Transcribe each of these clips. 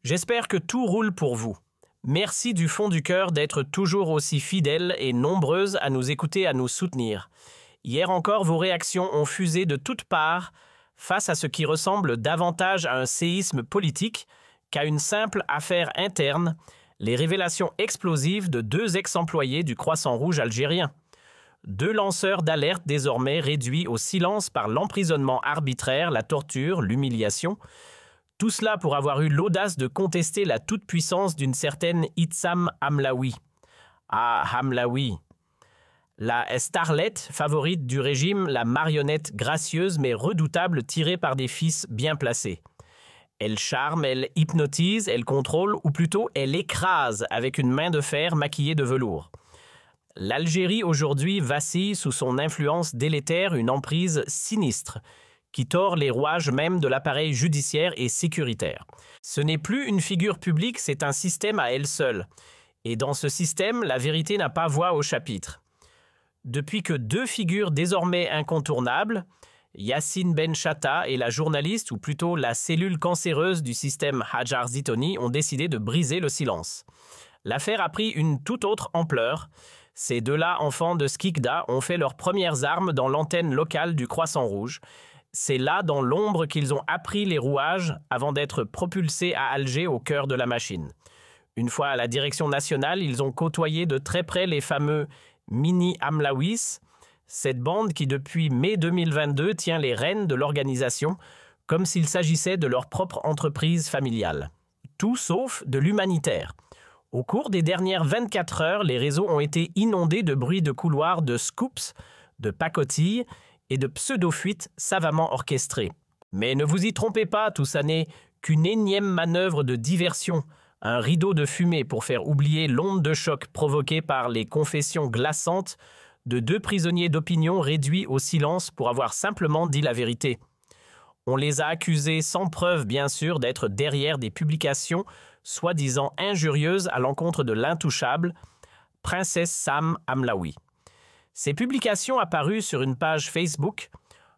J'espère que tout roule pour vous. Merci du fond du cœur d'être toujours aussi fidèles et nombreuses à nous écouter, à nous soutenir. Hier encore, vos réactions ont fusé de toutes parts face à ce qui ressemble davantage à un séisme politique qu'à une simple affaire interne, les révélations explosives de 2 ex-employés du Croissant Rouge algérien. 2 lanceurs d'alerte désormais réduits au silence par l'emprisonnement arbitraire, la torture, l'humiliation. Tout cela pour avoir eu l'audace de contester la toute-puissance d'une certaine Itsam Hamlaoui. Ah, Hamlaoui. La starlette favorite du régime, la marionnette gracieuse mais redoutable tirée par des fils bien placés. Elle charme, elle hypnotise, elle contrôle, ou plutôt elle écrase avec une main de fer maquillée de velours. L'Algérie aujourd'hui vacille sous son influence délétère, une emprise sinistre qui tord les rouages même de l'appareil judiciaire et sécuritaire. Ce n'est plus une figure publique, c'est un système à elle seule. Et dans ce système, la vérité n'a pas voix au chapitre. Depuis que 2 figures désormais incontournables, Yassine Benchatta et la journaliste, ou plutôt la cellule cancéreuse du système Hajar Zitoni, ont décidé de briser le silence. L'affaire a pris une toute autre ampleur. Ces 2-là, enfants de Skikda, ont fait leurs premières armes dans l'antenne locale du Croissant Rouge. C'est là, dans l'ombre, qu'ils ont appris les rouages avant d'être propulsés à Alger au cœur de la machine. Une fois à la direction nationale, ils ont côtoyé de très près les fameux Mini Hamlaouis, cette bande qui depuis mai 2022 tient les rênes de l'organisation comme s'il s'agissait de leur propre entreprise familiale. Tout sauf de l'humanitaire. Au cours des dernières 24 heures, les réseaux ont été inondés de bruits de couloirs, de scoops, de pacotilles et de pseudo-fuites savamment orchestrées. Mais ne vous y trompez pas, tout ça n'est qu'une énième manœuvre de diversion, un rideau de fumée pour faire oublier l'onde de choc provoquée par les confessions glaçantes de 2 prisonniers d'opinion réduits au silence pour avoir simplement dit la vérité. On les a accusés sans preuve, bien sûr, d'être derrière des publications soi-disant injurieuses à l'encontre de l'intouchable Princesse Sam Hamlaoui. Ces publications apparues sur une page Facebook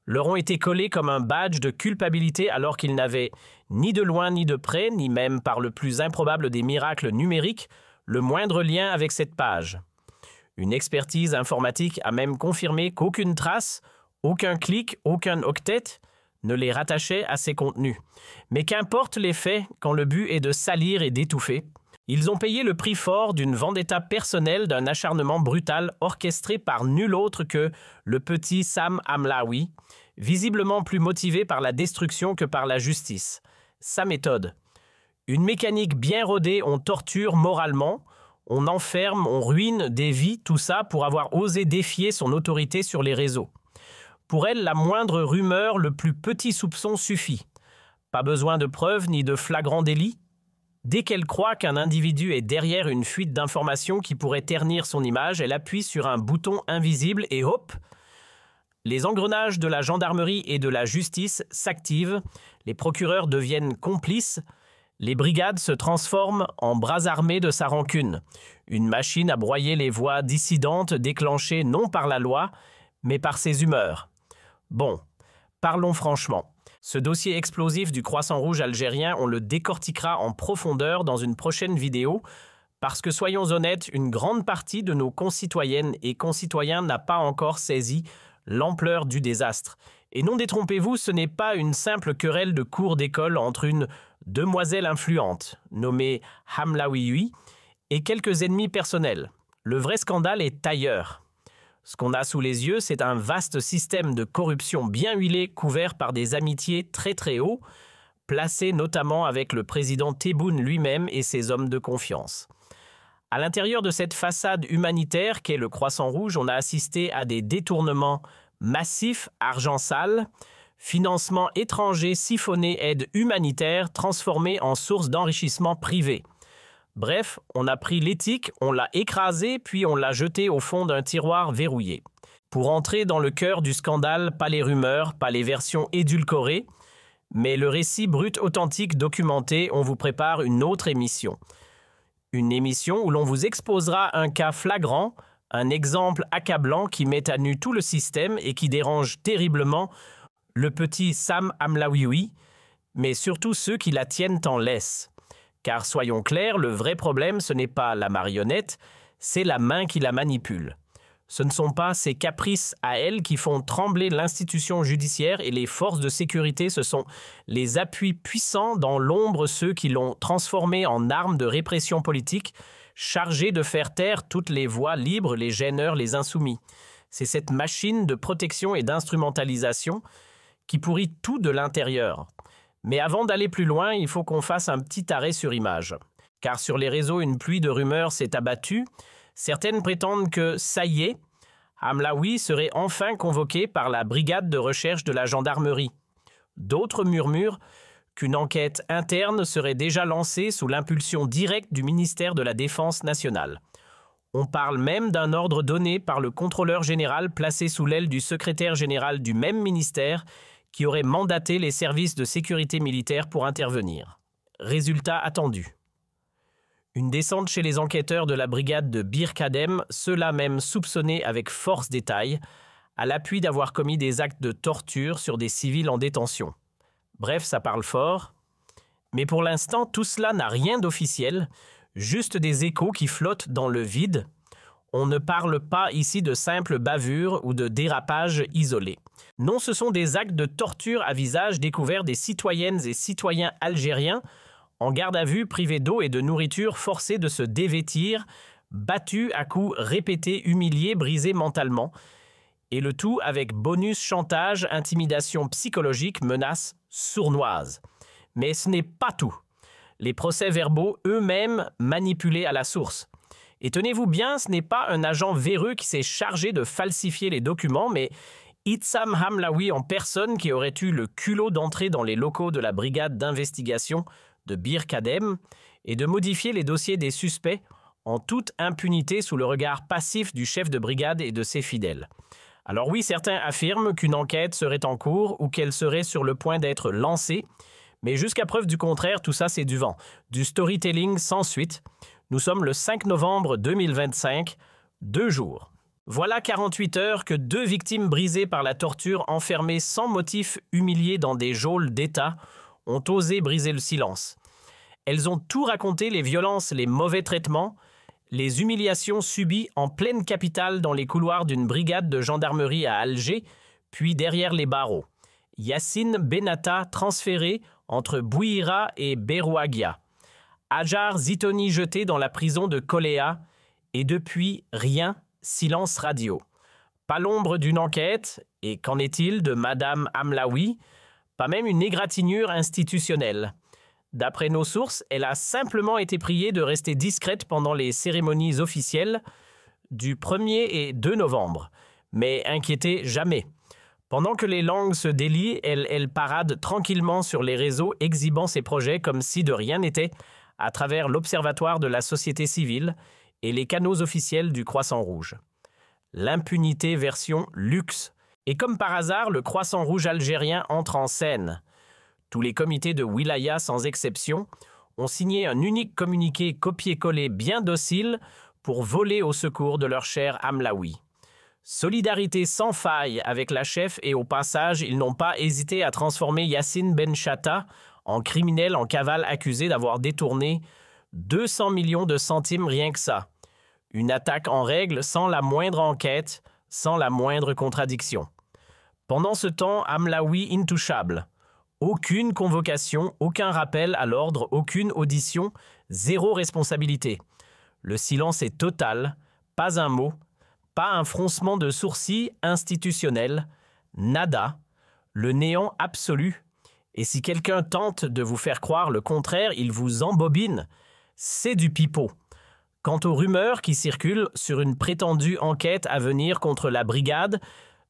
leur ont été collées comme un badge de culpabilité alors qu'ils n'avaient ni de loin ni de près, ni même par le plus improbable des miracles numériques, le moindre lien avec cette page. Une expertise informatique a même confirmé qu'aucune trace, aucun clic, aucun octet ne les rattachait à ces contenus. Mais qu'importe les faits quand le but est de salir et d'étouffer. Ils ont payé le prix fort d'une vendetta personnelle, d'un acharnement brutal orchestré par nul autre que le petit Sam Hamlaoui, visiblement plus motivé par la destruction que par la justice. Sa méthode. Une mécanique bien rodée, on torture moralement, on enferme, on ruine des vies, tout ça pour avoir osé défier son autorité sur les réseaux. Pour elle, la moindre rumeur, le plus petit soupçon suffit. Pas besoin de preuves ni de flagrant délit. Dès qu'elle croit qu'un individu est derrière une fuite d'informations qui pourrait ternir son image, elle appuie sur un bouton invisible et hop, les engrenages de la gendarmerie et de la justice s'activent, les procureurs deviennent complices, les brigades se transforment en bras armés de sa rancune, une machine à broyer les voix dissidentes déclenchées non par la loi, mais par ses humeurs. Bon, parlons franchement. Ce dossier explosif du Croissant Rouge algérien, on le décortiquera en profondeur dans une prochaine vidéo, parce que soyons honnêtes, une grande partie de nos concitoyennes et concitoyens n'a pas encore saisi l'ampleur du désastre. Et non détrompez-vous, ce n'est pas une simple querelle de cour d'école entre une demoiselle influente, nommée Hamlaoui, et quelques ennemis personnels. Le vrai scandale est ailleurs. Ce qu'on a sous les yeux, c'est un vaste système de corruption bien huilé, couvert par des amitiés très très hauts, placés notamment avec le président Tebboune lui-même et ses hommes de confiance. À l'intérieur de cette façade humanitaire qu'est le Croissant Rouge, on a assisté à des détournements massifs, argent sale, financement étranger siphonné, aide humanitaire transformée en source d'enrichissement privé. Bref, on a pris l'éthique, on l'a écrasée, puis on l'a jetée au fond d'un tiroir verrouillé. Pour entrer dans le cœur du scandale, pas les rumeurs, pas les versions édulcorées, mais le récit brut authentique documenté, on vous prépare une autre émission. Une émission où l'on vous exposera un cas flagrant, un exemple accablant qui met à nu tout le système et qui dérange terriblement le petit Sam Hamlaoui, mais surtout ceux qui la tiennent en laisse. Car soyons clairs, le vrai problème, ce n'est pas la marionnette, c'est la main qui la manipule. Ce ne sont pas ses caprices à elle qui font trembler l'institution judiciaire et les forces de sécurité, ce sont les appuis puissants dans l'ombre, ceux qui l'ont transformée en arme de répression politique, chargée de faire taire toutes les voix libres, les gêneurs, les insoumis. C'est cette machine de protection et d'instrumentalisation qui pourrit tout de l'intérieur. Mais avant d'aller plus loin, il faut qu'on fasse un petit arrêt sur image. Car sur les réseaux, une pluie de rumeurs s'est abattue. Certaines prétendent que, ça y est, Hamlaoui serait enfin convoqué par la brigade de recherche de la gendarmerie. D'autres murmurent qu'une enquête interne serait déjà lancée sous l'impulsion directe du ministère de la Défense nationale. On parle même d'un ordre donné par le contrôleur général placé sous l'aile du secrétaire général du même ministère qui aurait mandaté les services de sécurité militaire pour intervenir. Résultat attendu. Une descente chez les enquêteurs de la brigade de Bir Kadem, ceux-là même soupçonnés avec force détail, à l'appui d'avoir commis des actes de torture sur des civils en détention. Bref, ça parle fort. Mais pour l'instant, tout cela n'a rien d'officiel, juste des échos qui flottent dans le vide. On ne parle pas ici de simples bavures ou de dérapages isolés. Non, ce sont des actes de torture à visage découverts des citoyennes et citoyens algériens en garde à vue, privés d'eau et de nourriture, forcés de se dévêtir, battus à coups répétés, humiliés, brisés mentalement. Et le tout avec bonus chantage, intimidation psychologique, menaces sournoises. Mais ce n'est pas tout. Les procès-verbaux eux-mêmes manipulés à la source. Et tenez-vous bien, ce n'est pas un agent véreux qui s'est chargé de falsifier les documents, mais Itsam Hamlaoui en personne qui aurait eu le culot d'entrer dans les locaux de la brigade d'investigation de Bir Kadem et de modifier les dossiers des suspects en toute impunité sous le regard passif du chef de brigade et de ses fidèles. Alors oui, certains affirment qu'une enquête serait en cours ou qu'elle serait sur le point d'être lancée, mais jusqu'à preuve du contraire, tout ça c'est du vent, du storytelling sans suite. Nous sommes le 5 novembre 2025, 2 jours. Voilà 48 heures que 2 victimes brisées par la torture, enfermées sans motif, humiliées dans des geôles d'État, ont osé briser le silence. Elles ont tout raconté, les violences, les mauvais traitements, les humiliations subies en pleine capitale dans les couloirs d'une brigade de gendarmerie à Alger, puis derrière les barreaux. Yassine Benata transféré entre Bouira et Berouaghia. Hajar Zitoni jeté dans la prison de Koléa. Et depuis, rien, silence radio. Pas l'ombre d'une enquête, et qu'en est-il de Madame Hamlaoui? Pas même une égratignure institutionnelle. D'après nos sources, elle a simplement été priée de rester discrète pendant les cérémonies officielles du 1er et 2 novembre. Mais inquiétez jamais. Pendant que les langues se délient, elle parade tranquillement sur les réseaux exhibant ses projets comme si de rien n'était à travers l'Observatoire de la société civile et les canaux officiels du Croissant Rouge. L'impunité version luxe. Et comme par hasard, le Croissant Rouge algérien entre en scène. Tous les comités de wilaya, sans exception, ont signé un unique communiqué copié-collé bien docile pour voler au secours de leur cher Hamlaoui. Solidarité sans faille avec la chef et au passage, ils n'ont pas hésité à transformer Yassine Benchata en criminel en cavale accusé d'avoir détourné 200 millions de centimes rien que ça. Une attaque en règle sans la moindre enquête, sans la moindre contradiction. Pendant ce temps, Hamlaoui intouchable. Aucune convocation, aucun rappel à l'ordre, aucune audition, zéro responsabilité. Le silence est total, pas un mot, pas un froncement de sourcils institutionnel, nada, le néant absolu. Et si quelqu'un tente de vous faire croire le contraire, il vous embobine. C'est du pipeau. Quant aux rumeurs qui circulent sur une prétendue enquête à venir contre la brigade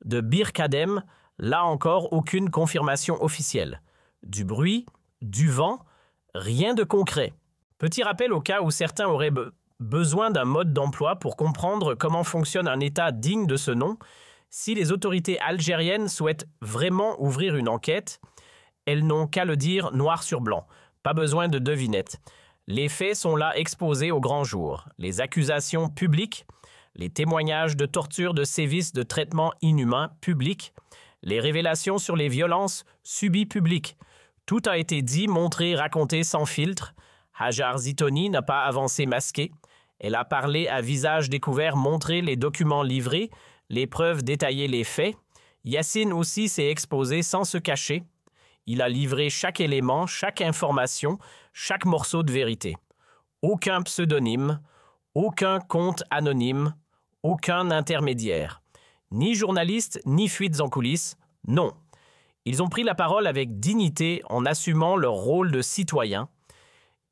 de Bir Kadem, là encore aucune confirmation officielle. Du bruit, du vent, rien de concret. Petit rappel au cas où certains auraient besoin d'un mode d'emploi pour comprendre comment fonctionne un État digne de ce nom. Si les autorités algériennes souhaitent vraiment ouvrir une enquête, elles n'ont qu'à le dire noir sur blanc. Pas besoin de devinettes. Les faits sont là exposés au grand jour. Les accusations publiques, les témoignages de torture, de sévices, de traitements inhumains publics, les révélations sur les violences subies publiques. Tout a été dit, montré, raconté sans filtre, Hajar Zitoni n'a pas avancé masqué. Elle a parlé à visage découvert, montré les documents livrés, les preuves détaillées les faits. Yassine aussi s'est exposé sans se cacher. Il a livré chaque élément, chaque information, chaque morceau de vérité. Aucun pseudonyme, aucun compte anonyme, aucun intermédiaire. Ni journaliste, ni fuites en coulisses, non. Ils ont pris la parole avec dignité en assumant leur rôle de citoyens.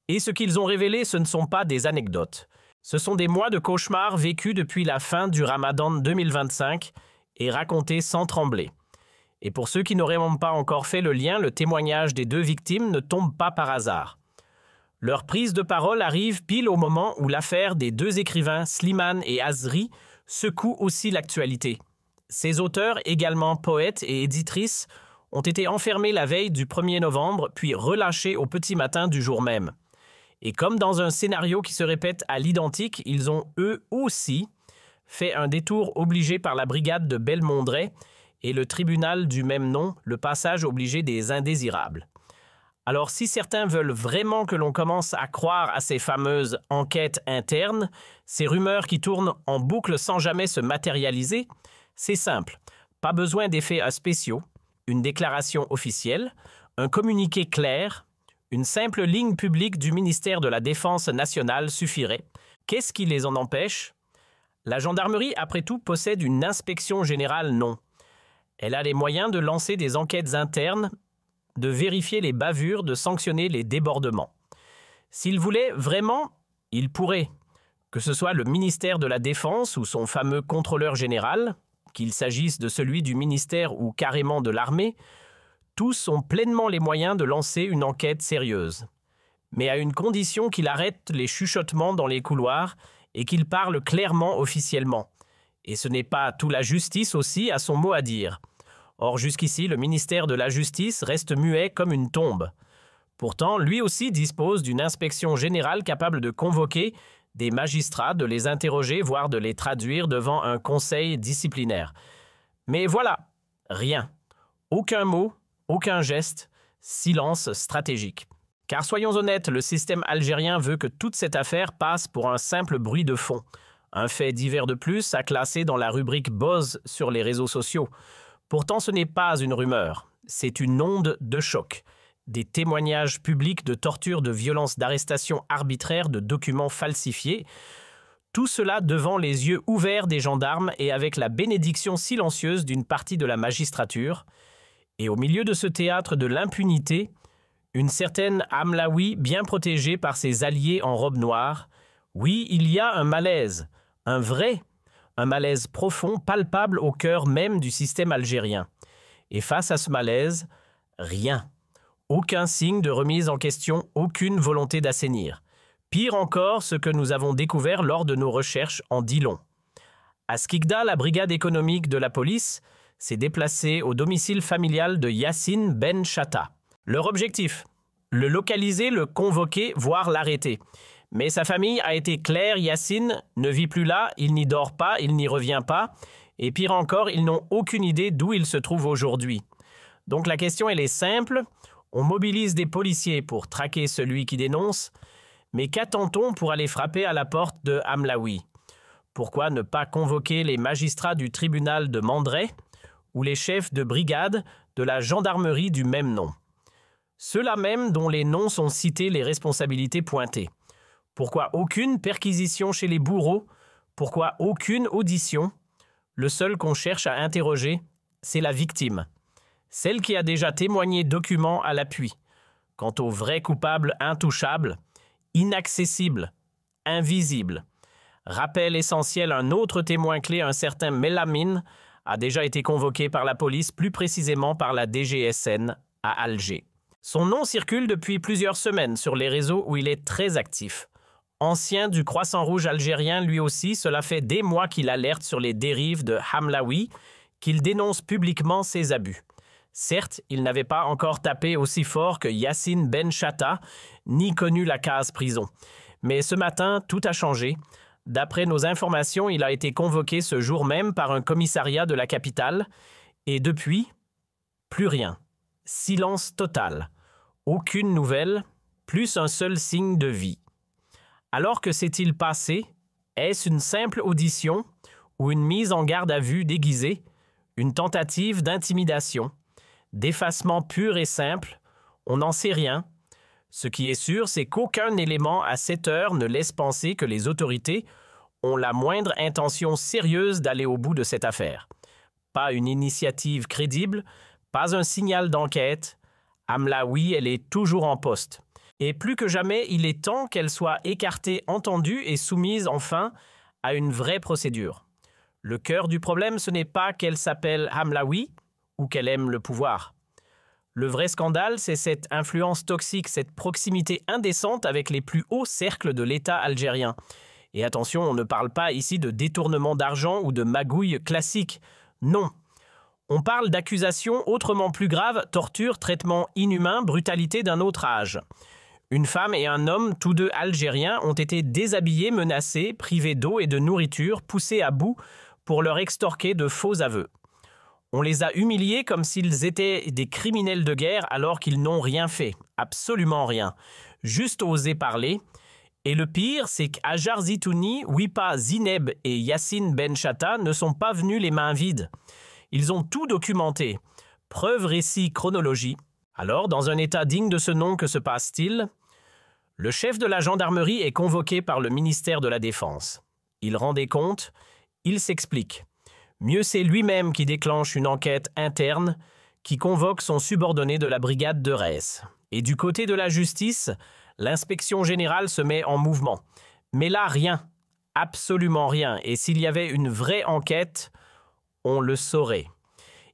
Et ce qu'ils ont révélé, ce ne sont pas des anecdotes. Ce sont des mois de cauchemars vécus depuis la fin du Ramadan 2025 et racontés sans trembler. Et pour ceux qui n'auraient même pas encore fait le lien, le témoignage des deux victimes ne tombe pas par hasard. Leur prise de parole arrive pile au moment où l'affaire des deux écrivains Slimane et Azri secoue aussi l'actualité. Ces auteurs, également poètes et éditrices, ont été enfermés la veille du 1er novembre, puis relâchés au petit matin du jour même. Et comme dans un scénario qui se répète à l'identique, ils ont eux aussi fait un détour obligé par la brigade de Belmondret et le tribunal du même nom, le passage obligé des indésirables. Alors si certains veulent vraiment que l'on commence à croire à ces fameuses enquêtes internes, ces rumeurs qui tournent en boucle sans jamais se matérialiser, c'est simple, pas besoin d'effets spéciaux, une déclaration officielle, un communiqué clair, une simple ligne publique du ministère de la Défense nationale suffirait. Qu'est-ce qui les en empêche? La gendarmerie, après tout, possède une inspection générale, non. Elle a les moyens de lancer des enquêtes internes, de vérifier les bavures, de sanctionner les débordements. S'il voulait vraiment, il pourrait, que ce soit le ministère de la Défense ou son fameux contrôleur général, qu'il s'agisse de celui du ministère ou carrément de l'armée, tous ont pleinement les moyens de lancer une enquête sérieuse. Mais à une condition qu'il arrête les chuchotements dans les couloirs et qu'il parle clairement officiellement. Et ce n'est pas tout, la justice aussi a son mot à dire. Or, jusqu'ici, le ministère de la Justice reste muet comme une tombe. Pourtant, lui aussi dispose d'une inspection générale capable de convoquer des magistrats, de les interroger, voire de les traduire devant un conseil disciplinaire. Mais voilà, rien. Aucun mot, aucun geste, silence stratégique. Car soyons honnêtes, le système algérien veut que toute cette affaire passe pour un simple bruit de fond. Un fait divers de plus à classer dans la rubrique buzz sur les réseaux sociaux. Pourtant, ce n'est pas une rumeur, c'est une onde de choc. Des témoignages publics de torture, de violences, d'arrestations arbitraires, de documents falsifiés. Tout cela devant les yeux ouverts des gendarmes et avec la bénédiction silencieuse d'une partie de la magistrature. Et au milieu de ce théâtre de l'impunité, une certaine Hamlaoui bien protégée par ses alliés en robe noire. Oui, il y a un malaise, un malaise profond, palpable au cœur même du système algérien. Et face à ce malaise, rien. Aucun signe de remise en question, aucune volonté d'assainir. Pire encore, ce que nous avons découvert lors de nos recherches en dit long. À Skikda, la brigade économique de la police s'est déplacée au domicile familial de Yassine Ben Chatta. Leur objectif, le localiser, le convoquer, voire l'arrêter. Mais sa famille a été claire, Yassine ne vit plus là, il n'y dort pas, il n'y revient pas. Et pire encore, ils n'ont aucune idée d'où il se trouve aujourd'hui. Donc la question, elle est simple. On mobilise des policiers pour traquer celui qui dénonce. Mais qu'attend-on pour aller frapper à la porte de Hamlaoui? Pourquoi ne pas convoquer les magistrats du tribunal de Mandray ou les chefs de brigade de la gendarmerie du même nom? Ceux-là même dont les noms sont cités, les responsabilités pointées. Pourquoi aucune perquisition chez les bourreaux? Pourquoi aucune audition? Le seul qu'on cherche à interroger, c'est la victime. Celle qui a déjà témoigné documents à l'appui. Quant aux vrais coupables intouchables, inaccessibles, invisibles. Rappel essentiel, un autre témoin clé, un certain Melamine, a déjà été convoqué par la police, plus précisément par la DGSN à Alger. Son nom circule depuis plusieurs semaines sur les réseaux où il est très actif. Ancien du Croissant Rouge algérien, lui aussi, cela fait des mois qu'il alerte sur les dérives de Hamlaoui, qu'il dénonce publiquement ses abus. Certes, il n'avait pas encore tapé aussi fort que Yassine Ben Chatta, ni connu la case prison. Mais ce matin, tout a changé. D'après nos informations, il a été convoqué ce jour même par un commissariat de la capitale. Et depuis, plus rien. Silence total. Aucune nouvelle, plus un seul signe de vie. Alors que s'est-il passé? Est-ce une simple audition ou une mise en garde à vue déguisée, une tentative d'intimidation, d'effacement pur et simple? On n'en sait rien. Ce qui est sûr, c'est qu'aucun élément à cette heure ne laisse penser que les autorités ont la moindre intention sérieuse d'aller au bout de cette affaire. Pas une initiative crédible, pas un signal d'enquête. Hamlaoui, elle est toujours en poste. Et plus que jamais, il est temps qu'elle soit écartée, entendue et soumise enfin à une vraie procédure. Le cœur du problème, ce n'est pas qu'elle s'appelle Hamlaoui ou qu'elle aime le pouvoir. Le vrai scandale, c'est cette influence toxique, cette proximité indécente avec les plus hauts cercles de l'État algérien. Et attention, on ne parle pas ici de détournement d'argent ou de magouille classique. Non. On parle d'accusations autrement plus graves, torture, traitement inhumain, brutalité d'un autre âge. Une femme et un homme, tous deux algériens, ont été déshabillés, menacés, privés d'eau et de nourriture, poussés à bout pour leur extorquer de faux aveux. On les a humiliés comme s'ils étaient des criminels de guerre alors qu'ils n'ont rien fait, absolument rien, juste osé parler. Et le pire, c'est qu'Hajar Zitouni, Wipa Zineb et Yassine Ben Chatta ne sont pas venus les mains vides. Ils ont tout documenté. Preuve, récit, chronologie. Alors, dans un état digne de ce nom, que se passe-t-il? Le chef de la gendarmerie est convoqué par le ministère de la Défense. Il rend des comptes, il s'explique. Mieux c'est lui-même qui déclenche une enquête interne, qui convoque son subordonné de la brigade de Reims. Et du côté de la justice, l'inspection générale se met en mouvement. Mais là, rien. Absolument rien. Et s'il y avait une vraie enquête, on le saurait.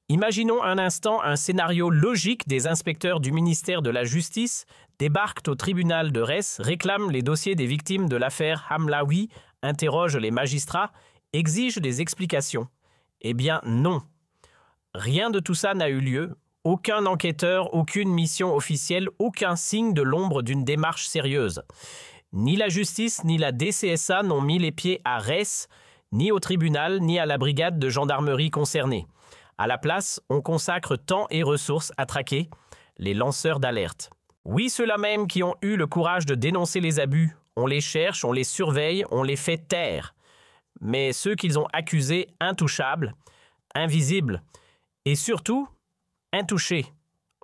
Imaginons un instant un scénario logique. Des inspecteurs du ministère de la Justice débarquent au tribunal de Reims, réclament les dossiers des victimes de l'affaire Hamlaoui, interrogent les magistrats, exigent des explications. Eh bien non. Rien de tout ça n'a eu lieu. Aucun enquêteur, aucune mission officielle, aucun signe de l'ombre d'une démarche sérieuse. Ni la justice ni la DCSA n'ont mis les pieds à Reims, ni au tribunal, ni à la brigade de gendarmerie concernée. À la place, on consacre temps et ressources à traquer les lanceurs d'alerte. Oui, ceux-là même qui ont eu le courage de dénoncer les abus, on les cherche, on les surveille, on les fait taire. Mais ceux qu'ils ont accusés intouchables, invisibles et surtout intouchés.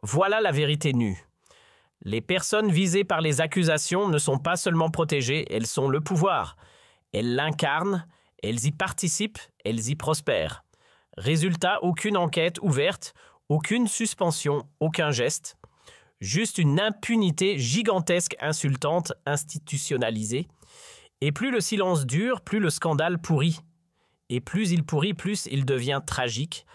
Voilà la vérité nue. Les personnes visées par les accusations ne sont pas seulement protégées, elles sont le pouvoir. Elles l'incarnent, elles y participent, elles y prospèrent. Résultat, aucune enquête ouverte, aucune suspension, aucun geste. Juste une impunité gigantesque, insultante, institutionnalisée. Et plus le silence dure, plus le scandale pourrit. Et plus il pourrit, plus il devient tragique.